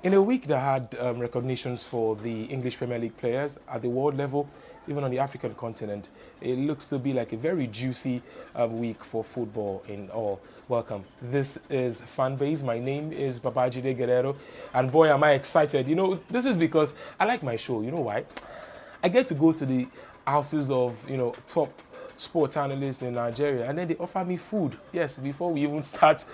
In a week that had recognitions for the English Premier League players at the world level, even on the African continent, it looks to be like a very juicy week for football in all. Welcome. This is Fanbase. My name is Babajide Guerrero, and boy, am I excited. You know, this is because I like my show. You know why? I get to go to the houses of, top sports analysts in Nigeria, and then they offer me food. Yes, before we even start,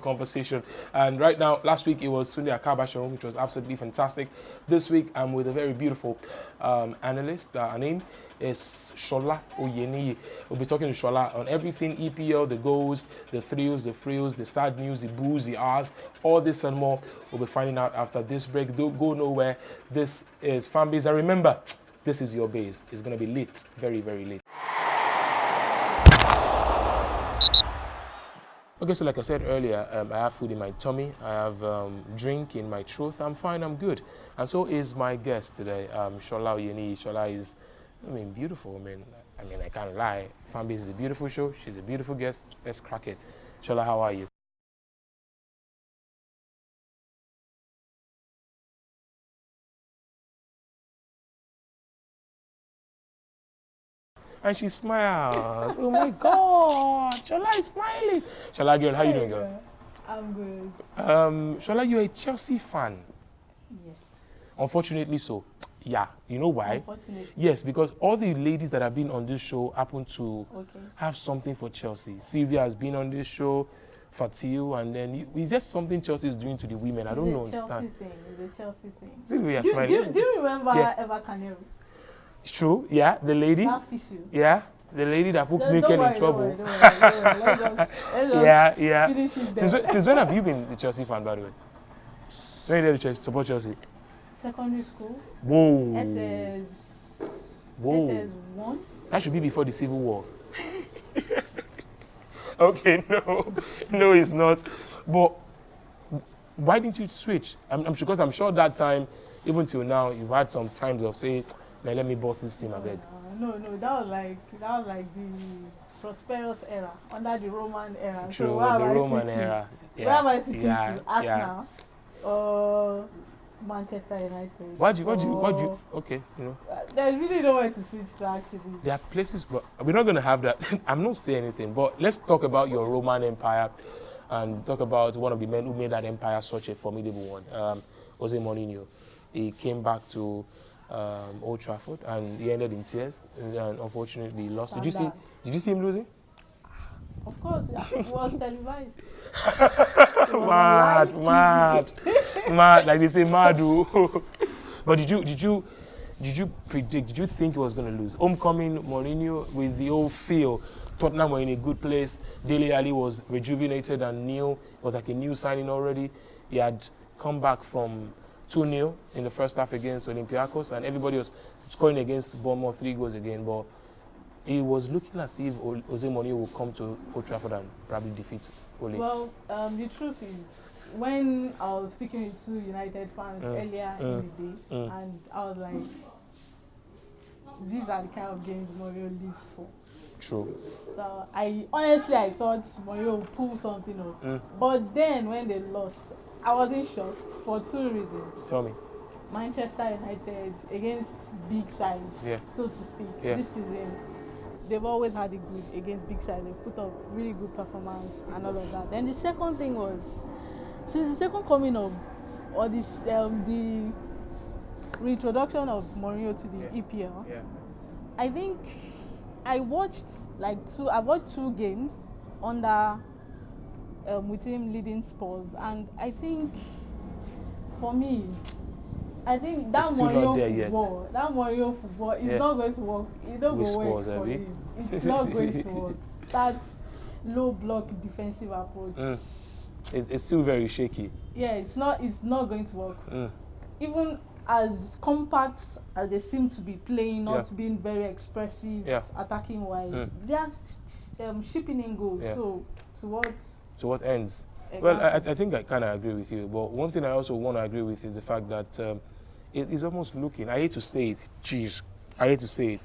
conversation. And right now, last week it was Sunday Akabasharon, which was absolutely fantastic. This week I'm with a very beautiful analyst. Her name is Shola Oyeniyi. We'll be talking to Shola on everything EPL, the goals, the thrills, the frills, the sad news, the boos, the R's, all this and more. We'll be finding out after this break. Don't go nowhere. This is Fanbase, and remember, this is your base. It's going to be lit, very, very lit. Okay, so like I said earlier, I have food in my tummy, I have drink in my throat. I'm fine, I'm good. And so is my guest today, Shola Oyeniyi. Shola is, beautiful. I can't lie. Fanbase is a beautiful show. She's a beautiful guest. Let's crack it. Shola, how are you? And she smiles. Oh my God, Shola is smiling. Shola, girl, how you doing, girl? I'm good. Shola, you're a Chelsea fan. Yes. Unfortunately so. Yeah, you know why? Unfortunately. Yes, because all the ladies that have been on this show happen to have something for Chelsea. Sylvia has been on this show, Fatiu, and then is there something Chelsea is doing to the women? I don't know. It's a Chelsea thing. It's a Chelsea thing. Sylvia, Do you remember Eva Canero? True, yeah, the lady. That issue. Yeah, the lady that put Mikel in trouble. Don't worry. Let's just Yeah. finish it there. Since when have you been a Chelsea fan, by the way? When did you support Chelsea? Secondary school. Whoa. SS1. That should be before the Civil War. Okay, no, it's not. But why didn't you switch? Because I'm sure that time, even till now, you've had some times of saying, man, let me boss this team, I beg. No, that was like the prosperous era, under the Roman era. True, so where the am I Roman switching? era. Where am I switching yeah, to? Arsenal or Manchester United? Why do you? Okay, There's really nowhere to switch to actually. There are places, but we're not going to have that. I'm not saying anything, but let's talk about your Roman Empire and talk about one of the men who made that empire such a formidable one, Jose Mourinho. He came back to Old Trafford and he ended in tears and unfortunately lost. Did you see him losing? Of course, it was televised. Mad, like they say, mad. But did you predict? Did you think he was going to lose? Homecoming Mourinho with the old feel. Tottenham were in a good place. Dele Alli was rejuvenated and new. It was like a new signing already. He had come back from 2-0 in the first half against Olympiacos, and everybody was scoring against Bournemouth 3 goals again. But it was looking as if Jose Mourinho would come to Old Trafford and probably defeat Ole. Well, the truth is, when I was speaking with 2 United fans earlier in the day, and I was like, these are the kind of games Mourinho lives for. True. So I thought Mourinho would pull something off. But then when they lost, I wasn't shocked for 2 reasons. Tell me. Manchester United against big sides, so to speak, this season, they've always had it good against big sides. They've put up really good performance and all of that. Then the second thing was, since the second coming of, or this, the reintroduction of Mourinho to the EPL, I think I watched I've watched 2 games under with him leading Spurs, and I think for me, that Mourinho football is not going to work. It don't go work for him. It's not going to work. That low block defensive approach. It's still very shaky. Yeah, it's not going to work. Even as compact as they seem to be playing, not being very expressive attacking wise, they are shipping in goals. So to what ends? Exactly. Well, I think I kind of agree with you. But one thing I also want to agree with is the fact that it is almost looking, I hate to say it, I hate to say it,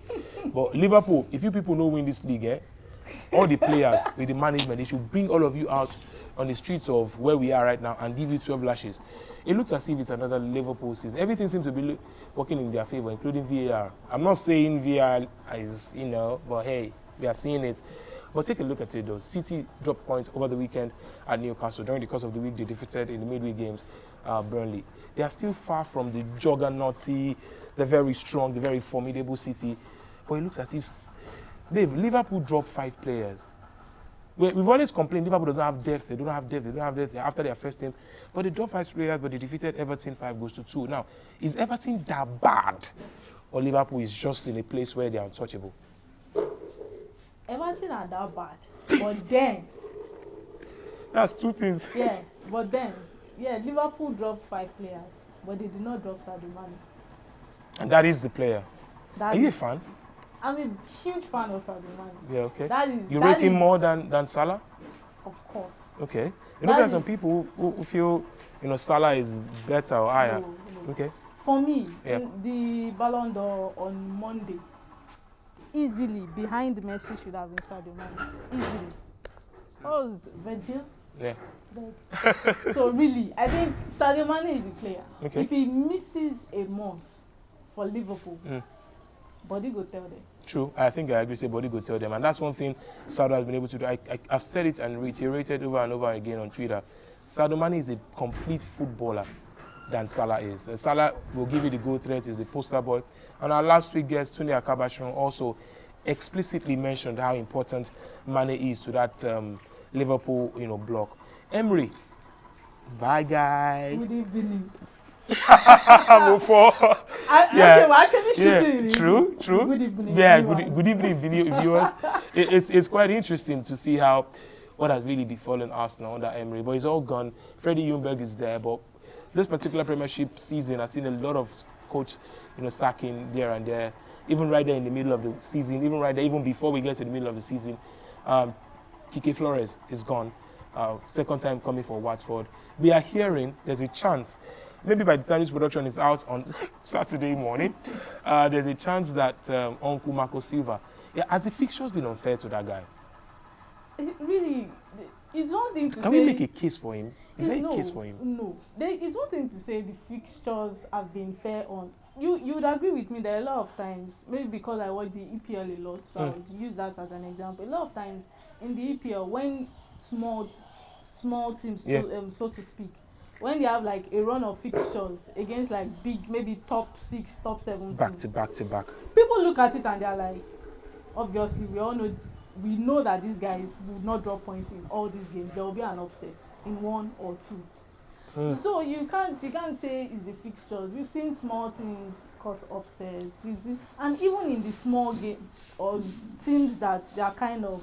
but Liverpool, if you people know win this league, all the players with the management, they should bring all of you out on the streets of where we are right now and give you 12 lashes. it looks as if it's another Liverpool season. Everything seems to be working in their favour, including VAR. I'm not saying VAR is, but hey, we are seeing it. But take a look at it though. City dropped points over the weekend at Newcastle. During the course of the week, they defeated in the midweek games Burnley. They are still far from the juggernauty, the very strong, the very formidable City. But it looks as if, Liverpool dropped 5 players. We've always complained Liverpool doesn't have depth. They don't have depth after their first team. But they dropped 5 players, but they defeated Everton 5-2. Now, is Everton that bad? Or Liverpool is just in a place where they are untouchable? Everton are that bad. But then... That's 2 things. Yeah, but then... Yeah, Liverpool dropped 5 players, but they did not drop Sadio Mane. And that is the player. Are you a fan? I'm a huge fan of Sadio Mane. Yeah, okay. You rate him more than Salah? Of course. Okay. There are some people who feel, Salah is better or higher. No. Okay. For me, the Ballon d'Or on Monday, easily behind Messi should have been Sadio Mane. Easily. Oh, Virgil? Yeah. So really, I think Sadio Mane is the player. Okay. If he misses a month for Liverpool, body go tell them. True. I think I agree. Say body go tell them, and that's one thing Sadio has been able to do. I've said it and reiterated over and over again on Twitter. Sadio Mane is a complete footballer than Salah is. And Salah will give you the goal threat, is the poster boy. And our last week guest, Tony Akabashon, also explicitly mentioned how important Mane is to that Liverpool, block. Emery, bye guys. Good evening. Before, okay, well, actually shooting. True. Good evening. Yeah, good evening, viewers. It's quite interesting to see how what has really befallen Arsenal under Emery, but it's all gone. Freddie Ljungberg is there, but this particular Premiership season, I've seen a lot of coach, sacking there and there, even right there in the middle of the season, even before we get to the middle of the season. Kike Flores is gone. Second time coming for Watford. We are hearing there's a chance, maybe by the time this production is out on Saturday morning, there's a chance that Uncle Marco Silva, has the fixtures been unfair to that guy? Really, it's one thing to say... Can we make a case for him? Is there a case for him? No. It's one thing to say the fixtures have been fair on... You would agree with me that a lot of times, maybe because I watch the EPL a lot, so I would use that as an example. A lot of times in the EPL, when small teams, so to speak, when they have like a run of fixtures against like big, maybe top 6, top 7 teams, back to back, people look at it and they're like, obviously we know that these guys would not drop points in all these games. There will be an upset in 1 or 2. So you can't say it's the fixtures. We've seen small teams cause upsets. And even in the small game or teams that they are kind of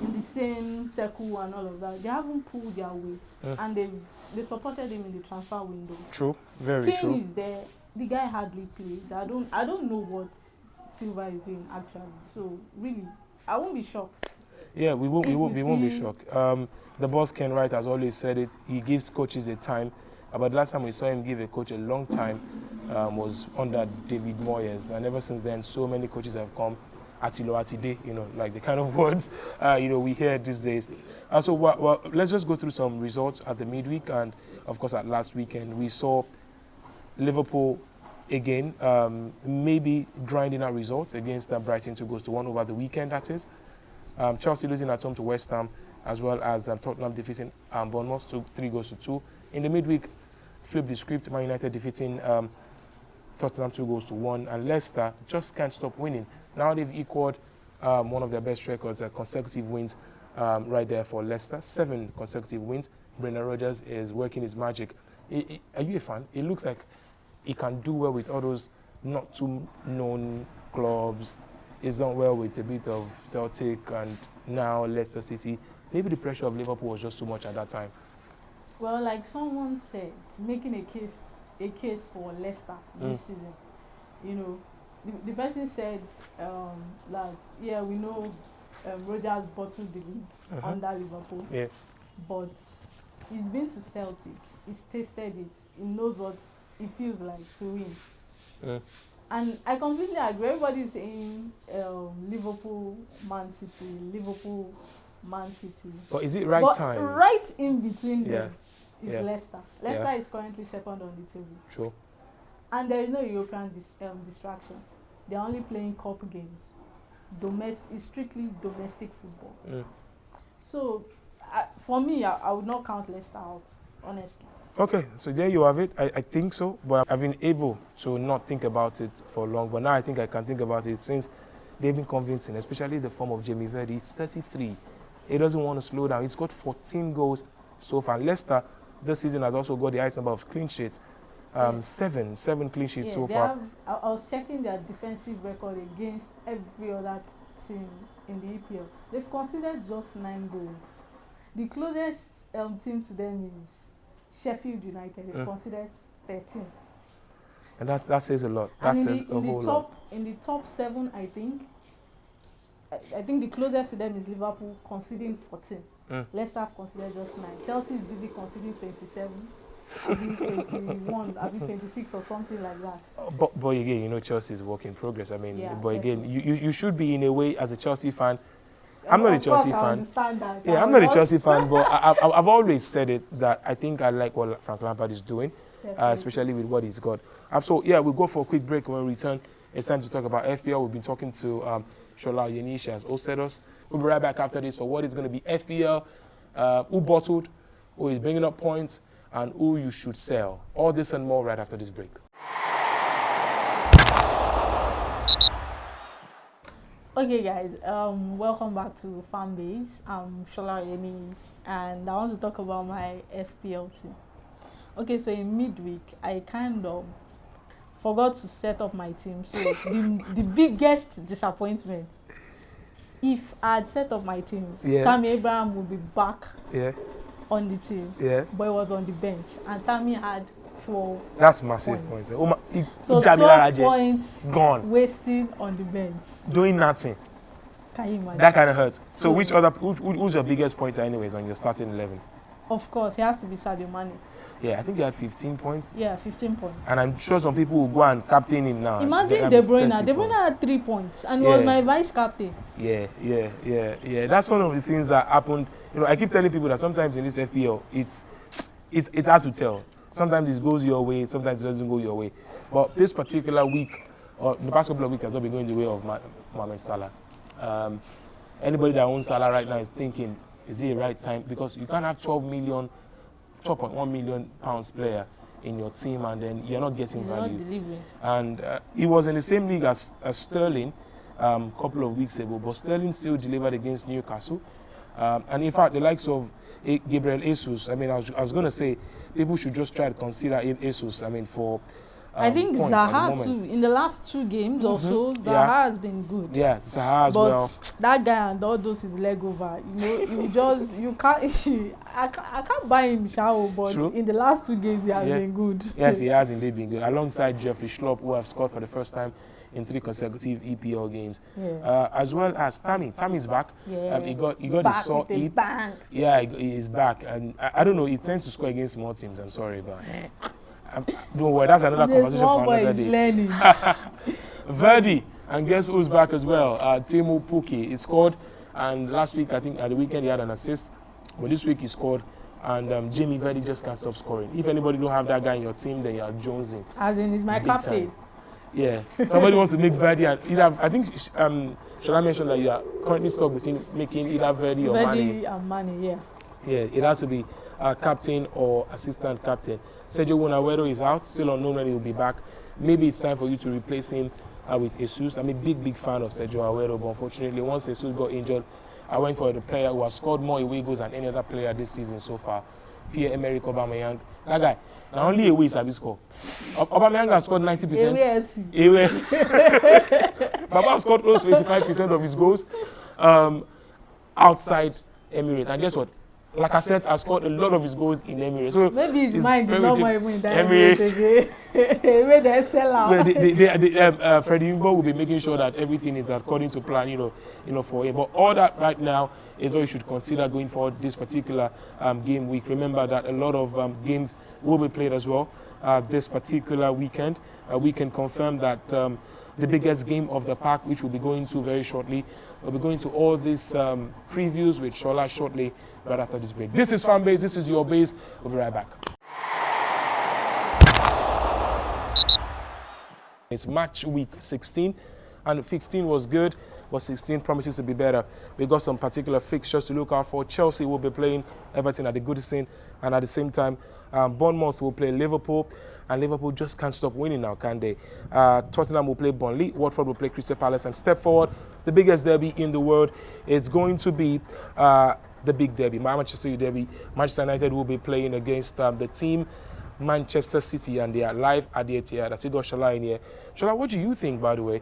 in the same circle and all of that, they haven't pulled their weight, and they supported him in the transfer window. True, very true. Kane is there. The guy hardly plays. I don't know what Silva is doing actually. So really, I won't be shocked. Yeah, we won't be shocked. The boss Ken Wright has always said it. He gives coaches a time. But the last time we saw him give a coach a long time was under David Moyes, and ever since then, so many coaches have come. Atilo Atide, like the kind of words we hear these days. So let's just go through some results at the midweek, and of course at last weekend we saw Liverpool again, maybe grinding out results against Brighton 2-1 over the weekend. That is Chelsea losing at home to West Ham, as well as Tottenham defeating Bournemouth 3-2. In the midweek, flip the script. Man United defeating Tottenham 2-1, and Leicester just can't stop winning. Now they've equaled one of their best records, consecutive wins right there for Leicester. 7 consecutive wins. Brendan Rodgers is working his magic. Are you a fan? It looks like he can do well with all those not too known clubs. He's done well with a bit of Celtic and now Leicester City. Maybe the pressure of Liverpool was just too much at that time. Well, like someone said, making a case for Leicester this season, the person said that, yeah, we know Rodgers bottled the league under Liverpool, but he's been to Celtic, he's tasted it, he knows what it feels like to win. And I completely agree. Everybody's saying Liverpool, Man City, Liverpool, Man City. But is it right time? Right in between them, is Leicester. Leicester is currently second on the table. Sure. And there is no European distraction. They're only playing cup games. It's strictly domestic football. So, for me, I would not count Leicester out, honestly. Okay, so there you have it. I think so, but I've been able to not think about it for long. But now I think I can think about it since they've been convincing, especially the form of Jamie Vardy. He's 33. He doesn't want to slow down. He's got 14 goals so far. Leicester this season has also got the highest number of clean sheets. Seven clean sheets so far. I was checking their defensive record against every other team in the EPL. They've conceded just 9 goals. The closest team to them is Sheffield United. They've conceded 13. And that says a lot. That says a whole lot. In the top 7, I think the closest to them is Liverpool, conceding 14. Leicester have conceded just 9. Chelsea is busy conceding 27. Maybe 21, maybe 26 or something like that. But again, you know, Chelsea is a work in progress. I mean, but again, you should be in a way as a Chelsea fan. I'm not a Chelsea fan. I understand that. Yeah, I'm not a Chelsea fan, but I've always said it that I think I like what Frank Lampard is doing, especially with what he's got. So yeah, we'll go for a quick break. When we return, it's time to talk about FPL. We've been talking to Shola Oyeniyi. She has hosted us. We'll be right back after this for what is going to be FPL, who bottled, who is bringing up points, and who you should sell. All this and more right after this break. Okay guys, welcome back to Fanbase. I'm Shola Oyeniyi and I want to talk about my FPL team. Okay, so in midweek, I kind of forgot to set up my team. So the biggest disappointment, if I had set up my team, Tammy Abraham would be back on the team, but he was on the bench, and Tammy had 12 That's massive points. So 12 points gone, wasting on the bench, doing nothing. Can you imagine? That kind of hurts. So who's your biggest pointer anyways on your starting 11? Of course, he has to be Sadio Mane. Yeah, I think he had 15 points. Yeah, 15 points. And I'm sure some people will go and captain him now. Imagine De Bruyne. De Bruyne had 3 points and was my vice captain. Yeah. That's one of the things that happened. You know, I keep telling people that sometimes in this FPL, it's hard to tell. Sometimes it goes your way, sometimes it doesn't go your way. But this particular week, or the past couple of weeks, has not been going the way of Mohamed Salah. Anybody that owns Salah right now is thinking, is it the right time? Because you can't have 12.1 million pounds player in your team and then you're not getting value. Not delivering. And he was in the same league as Sterling a couple of weeks ago, but Sterling still delivered against Newcastle. And in fact, the likes of Gabriel Jesus, I mean, I was going to say people should just try to consider Jesus, I mean, for I think Zaha too, in the last 2 games or so, Zaha has been good. Yeah, Zaha as well. But that guy and all those his leg over, you can't, I can't buy him, but True. In the last 2 games he has been good. Yes, he has indeed been good. Alongside Jeffrey Schlupp, who have scored for the first time in 3 consecutive EPL games. As well as Tammy. Tammy's back. He got his sore hip. Yeah, he's back. And I don't know, he tends to score against small teams, I'm sorry, but don't worry, that's another conversation for another day. Verdi, and guess who's back as well? Timo Pukki. He scored, and last week, I think at the weekend, he had an assist. But this week he scored, and Jamie Vardy just can't stop scoring. If anybody don't have that guy in your team, then you are jonesing. As in, he's my captain. Yeah, somebody wants to make Vardy, and I think should I mention that you are currently stuck between making either Vardy or Mane? Vardy and Mane, Yeah, it has to be captain or assistant captain. Sergio Aguero is out, still unknown when he will be back. Maybe it's time for you to replace him with Jesus. I'm a big fan of Sergio Aguero, but unfortunately, once Jesus got injured, I went for the player who has scored more away goals than any other player this season so far, Pierre-Emerick Aubameyang. That guy, now only away is a score. Aubameyang has scored 90%. Away FC. Baba scored close to 85% of his goals outside Emirates. And guess what? Like I said, I scored a lot of his goals in Emirates. So maybe his mind did not want him in that Emirates again. Maybe they sell out. Freddie Umbo will be making sure that everything is according to plan, you know, for him. But all that right now is what you should consider going forward this particular game week. Remember that a lot of games will be played as well this particular weekend. We can confirm that the biggest game of the pack, which we'll be going to very shortly, We'll be going to all these previews with Shola shortly, right after this break. This is Fanbase, this is your base. We'll be right back. It's match week 16, and 15 was good, but 16 promises to be better. We got some particular fixtures to look out for. Chelsea will be playing Everton at the Goodison, and at the same time, Bournemouth will play Liverpool, and Liverpool just can't stop winning now, can they? Tottenham will play Burnley, Watford will play Crystal Palace, and step forward, the biggest derby in the world is going to be the big derby, Manchester Derby. Manchester United will be playing against the team Manchester City, and they are live at the Etihad. I still got Shola in here. Shola, what do you think, by the way?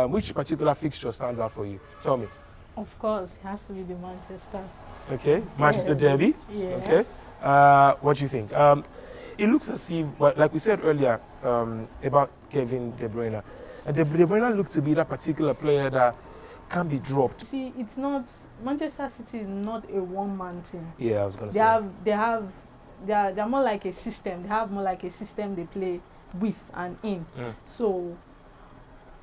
Which particular fixture stands out for you? Tell me. Of course, it has to be the Manchester. Okay, Manchester Derby. Yeah. Okay. What do you think? It looks as if, well, like we said earlier about Kevin De Bruyne, and De Bruyne looks to be that particular player that can be dropped. See, it's not, Manchester City is not a one-man team. Yeah, I was going to say. They're more like a system. They have more like a system they play with and in. So,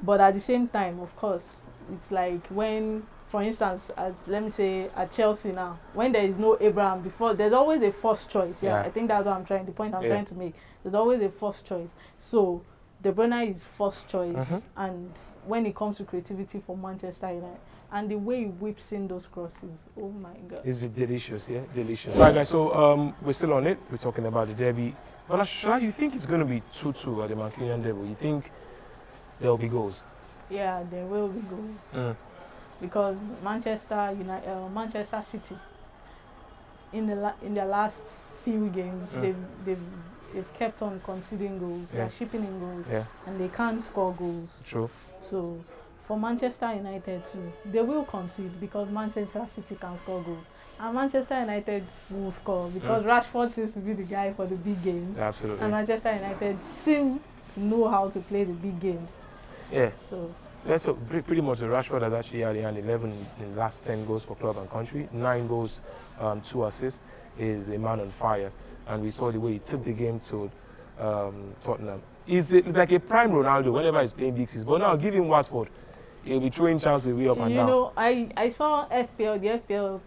but at the same time, of course, it's like when, for instance, let me say at Chelsea now, when there is no Abraham before, there's always a first choice. Yeah, I think that's what the point I'm trying to make. There's always a first choice. So De Bruyne is first choice, and when it comes to creativity for Manchester United, and the way he whips in those crosses, oh my God. It's delicious, yeah? Delicious. Right, guys, so we're still on it. We're talking about the derby. But Shola, you think it's going to be 2-2 at the Mancunian derby? You think there will be goals? Yeah, there will be goals. Because Manchester City, in their last few games, they've kept on conceding goals. They're shipping in goals, and they can't score goals. True. So for Manchester United too, they will concede because Manchester City can score goals, and Manchester United will score because Rashford seems to be the guy for the big games. Absolutely. And Manchester United seem to know how to play the big games. Yeah. So. Yeah, so pretty much Rashford has actually had 11 in the last 10 goals for club and country, 9 goals, 2 assists. Is a man on fire, and we saw the way he took the game to Tottenham. It's like a prime Ronaldo whenever he's playing big seasons. But now, give him Watford, he'll be throwing chances way up and down. You know, I saw the FPL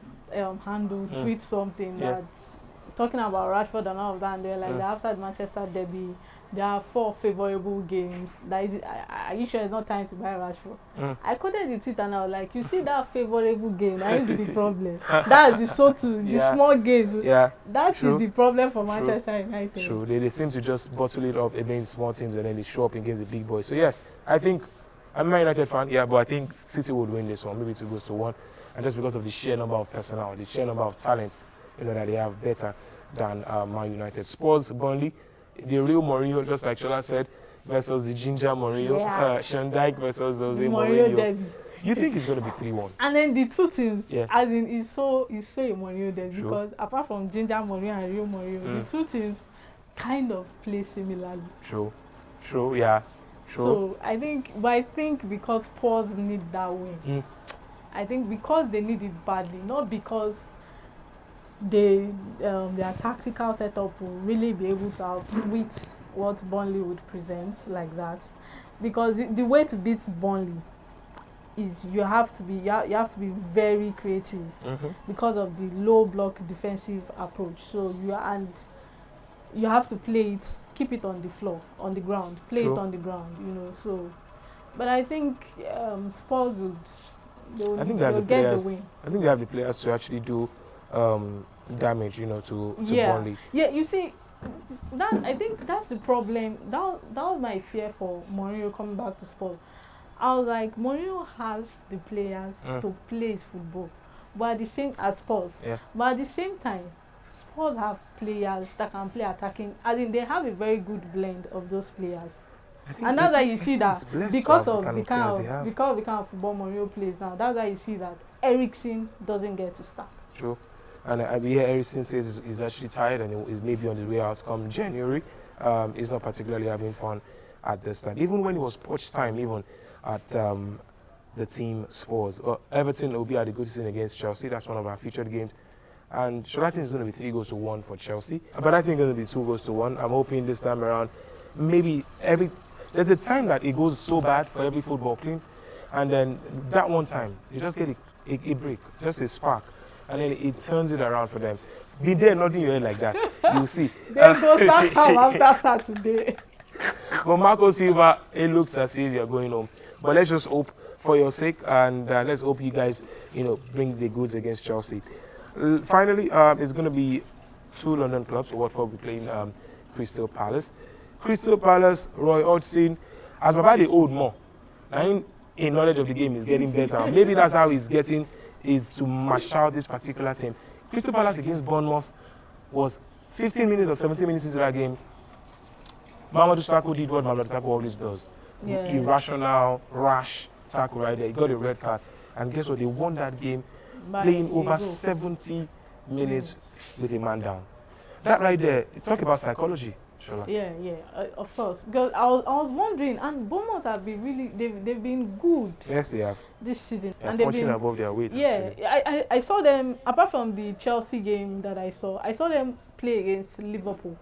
handle tweet something that's talking about Rashford and all of that, and they're like, after the Manchester derby, there are 4 favourable games. Are you sure it's not time to buy Rashford? I quoted the tweet and I was like, you see that favourable game, that is the problem. That's the small games. Yeah. That is the problem for Manchester United. True. They seem to just bottle it up against small teams and then they show up against the big boys. So yes, I think, I'm a Man United fan, but I think City would win this one. Maybe 2 goes to 1. And just because of the sheer number of personnel, the sheer number of talent, that they have better than Man United. Spurs, Burnley, the real Mourinho, just like Shola said, versus the ginger Mourinho. Shandike versus Jose Mourinho. Derby. You think it's going to be 3-1? And then the two teams, as in, it's so a Mourinho derby because apart from ginger Mourinho and real Mourinho, the two teams kind of play similarly. True, yeah. True. So I think because Spurs need that win. I think because they need it badly, not because their tactical setup will really be able to outwit what Burnley would present like that, because the way to beat Burnley is you have to be very creative because of the low block defensive approach. So you have to play it, keep it on the floor, on the ground, play it on the ground. So, but I think Spurs they'll get the win. I think they have the players to actually do damage, to Burnley. Yeah, you see, I think that's the problem. That was my fear for Mourinho coming back to Spurs. I was like, Mourinho has the players to play his football, but at the same Spurs. But at the same time, Spurs have players that can play attacking. I think they have a very good blend of those players. And that's why you see that because of the kind of football Mourinho plays now, that's why you see that Eriksen doesn't get to start. True. And I hear Eriksen says he's actually tired and he's maybe on his way out come January. He's not particularly having fun at this time. Even when it was poach time, even at the team Spurs. Everton will be at the Goodison against Chelsea. That's one of our featured games. And so I think it's going to be 3-1 for Chelsea. But I think it's going to be 2-1. I'm hoping this time around, maybe there's a time that it goes so bad for every football team, And then that one time, you just get a break, just a spark, and then it turns it around for them. Be there nodding your head like that, you'll see. Then go start after Saturday. But Marco Silva, it looks as if you're going home. But let's just hope for your sake, and let's hope you guys, bring the goods against Chelsea. Finally, it's going to be 2 London clubs. Watford will be playing Crystal Palace. Crystal Palace, Roy Hodgson, as Baba they owed more. Now, in knowledge of the game is getting better. Maybe that's how he's getting, is to mash out this particular team. Crystal Palace against Bournemouth was 15 minutes or 17 minutes into that game. Mamadou Sakho did what Mamadou Sakho always does. Yeah. Irrational, rash tackle right there. He got a red card. And guess what? They won that game playing over 70 minutes with a man down. That right there, talk about psychology, Shola. Yeah, of course. Because I was wondering, and Bournemouth have been really, they've been good. Yes, they have. This season. They're and punching above their weight. Yeah, I saw them, apart from the Chelsea game that I saw them play against Liverpool.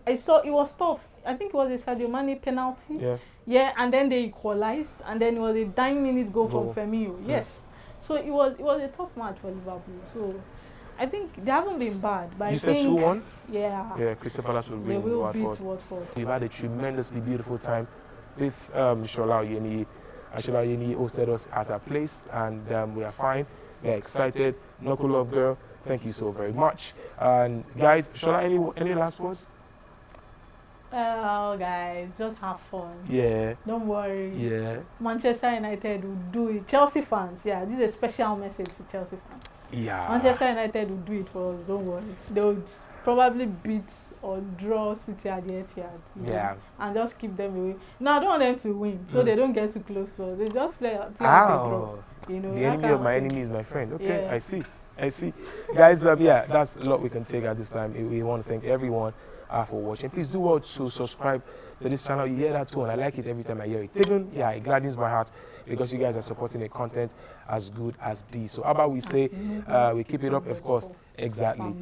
I saw it was tough. I think it was a Sadio Mane penalty. Yeah. Yeah, and then they equalized, and then it was a 9-minute goal from Firmino. Yes. So it was a tough match for Liverpool. So I think they haven't been bad. But You said 2-1? Yeah. Yeah, Crystal Palace will They win will Watford. beat Watford. We've had a tremendously beautiful time with Shola Oyeni. Shola Oyeni hosted us at her place, and we are fine. We're excited. Knuckle up, girl. Thank you so very much. And guys, Shola, any last words? Oh, guys, just have fun. Yeah. Don't worry. Yeah. Manchester United will do it. Chelsea fans, yeah, this is a special message to Chelsea fans. Yeah. Manchester United will do it for us. Don't worry. They would probably beat or draw City at the Etihad. Yeah. And just keep them away. No, I don't want them to win, so they don't get too close. So they just play like a draw. The enemy of my enemy is my friend. Okay, yeah. I see. Guys, yeah, that's a lot we can take at this time. We want to thank everyone for watching. Please do well to subscribe to this channel. You hear that tone. I like it every time I hear it. Even, yeah, it gladdens my heart because you guys are supporting the content as good as this. So how about we say we keep it up, of course. Exactly.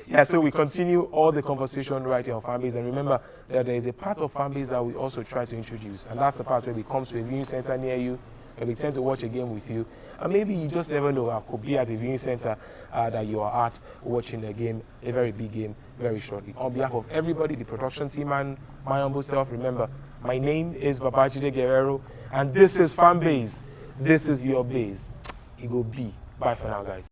Yeah, so we continue all the conversation right here on Fanbase. And remember that there is a part of Fanbase that we also try to introduce. And that's the part where we come to a viewing center near you, where we tend to watch a game with you. And maybe you just never know, I could be at a viewing center that you are at watching a game, a very big game, very shortly. On behalf of everybody, the production team and my humble self, remember, my name is Babajide Guerrero, and this is Fanbase. This is your base. It will be. Bye for now, guys.